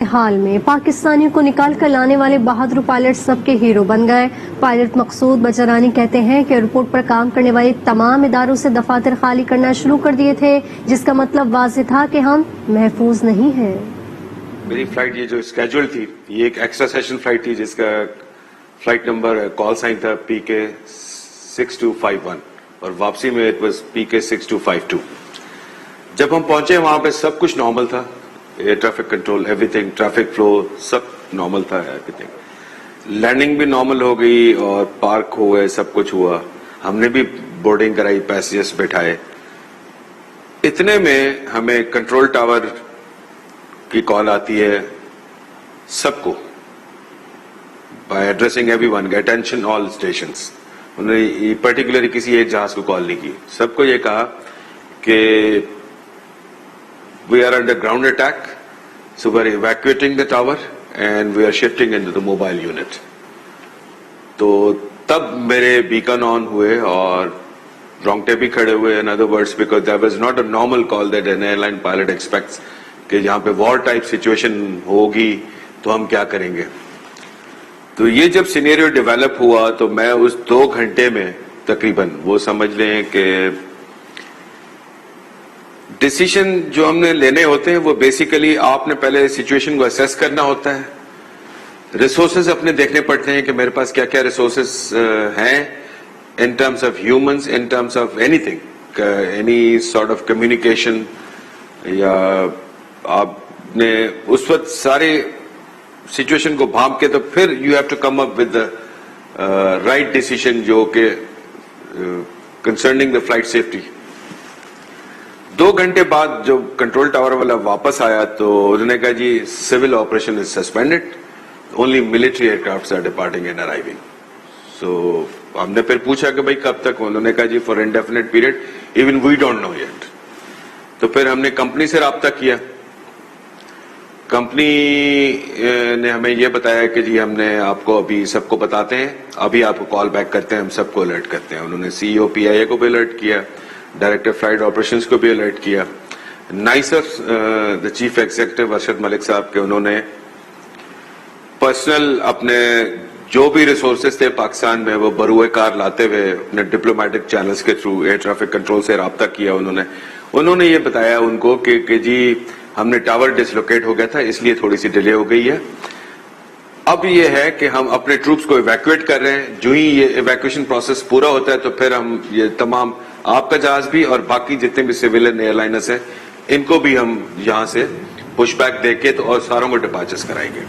حال میں پاکستانیوں کو نکال کر لانے والے بہادر پائلٹ سب کے ہیرو بن گئے۔ پائلٹ مقصود بجرانی کہتے ہیں کہ ایئرپورٹ پر کام کرنے والے تمام اداروں سے دفاتر خالی کرنا شروع کر دیے تھے، جس کا مطلب واضح تھا کہ ہم محفوظ نہیں ہیں۔ میری فلائٹ یہ جو اسکیجول تھی، یہ ایک ایکسٹرا سیشن فلائٹ تھی جس کا فلائٹ نمبر کال سائن تھا PK6251 اور واپسی میں اٹ واز PK6252۔ جب ہم پہنچے وہاں پہ سب کچھ نارمل تھا، air traffic control, everything, traffic flow سب نارمل تھا، ایوری تھنگ۔ لینڈنگ بھی نارمل ہو گئی اور پارک ہو گئے، سب کچھ ہوا۔ ہم نے بھی بورڈنگ کرائی، پیسنجرز بٹھائے۔ اتنے میں ہمیں کنٹرول ٹاور کی کال آتی ہے سب کو، by addressing every one, attention all stations. انہوں نے پرٹیکولرلی کسی ایک جہاز کو کال نہیں کی، سب کو یہ کہا کہ we are under ground attack, so we are evacuating the tower and we are shifting into the mobile unit. تو تب میرے بیکن آن ہوئے اور رونگٹے بھی کھڑے ہوئے، in other words, because that was not a normal call that an airline pilot expects کہ یہاں پہ وار ٹائپ سچویشن ہوگی تو ہم کیا کریں گے۔ تو یہ جب سینیریو ڈیولپ ہوا تو میں اس 2 گھنٹے میں تقریباً وہ سمجھ لیں کہ ڈیسیشن جو ہم نے لینے ہوتے ہیں وہ بیسیکلی آپ نے پہلے سچویشن کو اسیس کرنا ہوتا ہے، ریسورسز اپنے دیکھنے پڑتے ہیں کہ میرے پاس کیا کیا ریسورسز ہیں in terms of humans, in terms of any thing, any sort of communication, یا آپ نے اس وقت سارے سچویشن کو بھانپ کے تو پھر you have to come up with right decision جو کہ کنسرننگ دا فلائٹ سیفٹی۔ 2 گھنٹے بعد جو کنٹرول ٹاور والا واپس آیا تو انہوں نے کہا جی civil operation is suspended, only military year crafts are departing and arriving. سو ہم نے پھر پوچھا کہ بھائی کب تک، انہوں نے کہا جی for indefinite period, even we don't know yet. تو پھر ہم نے کمپنی سے رابطہ کیا، کمپنی نے ہمیں یہ بتایا کہ جی ہم نے آپ کو ابھی سب کو بتاتے ہیں، ابھی آپ کو کال بیک کرتے ہیں، ہم سب کو الرٹ کرتے ہیں۔ انہوں نے CEO PIA کو بھی الرٹ کیا، ڈائریکٹر فلائٹ آپریشنز کو بھی الرٹ کیا۔ نائسر دا چیف ایگزیکٹو ارشد ملک صاحب کے انہوں نے پرسنل اپنے جو بھی ریسورسز تھے پاکستان میں وہ بروئے کار لاتے ہوئے اپنے ڈپلومیٹک چینلز کے تھرو ایئر ٹریفک کنٹرول سے رابطہ کیا۔ انہوں نے یہ بتایا ان کو کہ جی ہم نے ٹاور ڈسلوکیٹ ہو گیا تھا، اس لیے تھوڑی سی ڈیلے ہو گئی ہے۔ اب یہ ہے کہ ہم اپنے ٹروپس کو ایویکویٹ کر رہے ہیں، جو ہی یہ ایویکویشن پروسیس پورا ہوتا ہے تو پھر ہم یہ تمام آپ کا جہاز بھی اور باقی جتنے بھی سویلین ایئر لائنرز ہیں ان کو بھی ہم یہاں سے پش بیک دے کے اور ساروں کو ڈپارچرز کرائیں گے۔